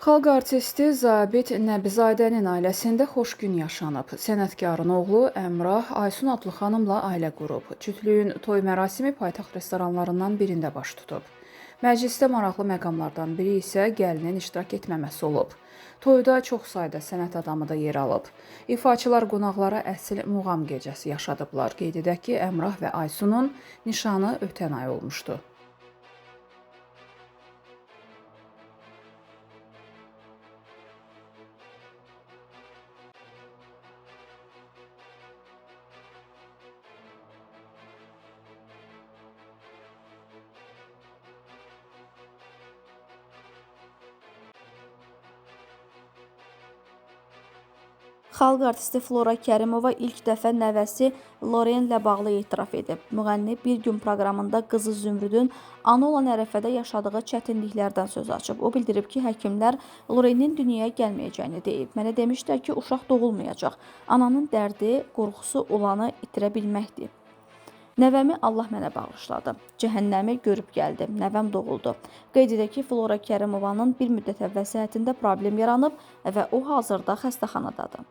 Xalq artisti Zabit Nəbizadənin ailəsində xoş gün yaşanıb. Sənətkarın oğlu Əmrah Aysun adlı xanımla ailə qurub. Cütlüyün toy mərasimi paytaxt restoranlarından birində baş tutub. Məclisdə maraqlı məqamlardan biri isə gəlinin iştirak etməməsi olub. Toyda çox sayda sənət adamı da yer alıb. İfaçılar qonaqlara əsl muğam gecəsi yaşadıblar. Qeyd edək ki, Əmrah və Aysunun nişanı ötən ay olmuşdu. Xalq artisti Flora Kərimova ilk dəfə nəvəsi Lorenlə bağlı etiraf edib. Müğənni Bir Gün proqramında qızı Zümrüdün ana olan ərəfədə yaşadığı çətinliklərdən söz açıb. O bildirib ki, həkimlər Lorenin dünyaya gəlməyəcəyini deyib. Mənə demişlər ki, uşaq doğulmayacaq. Ananın dərdi, qorxusu olanı itirə bilməkdir. Nəvəmi Allah mənə bağışladı. Cəhənnəmi görüb gəldim. Nəvəm doğuldu. Qeyd edək ki, Flora Kərimovanın bir müddət əvvəl səhhətində problem yaranıb və o hazırda xəstəxanadadır.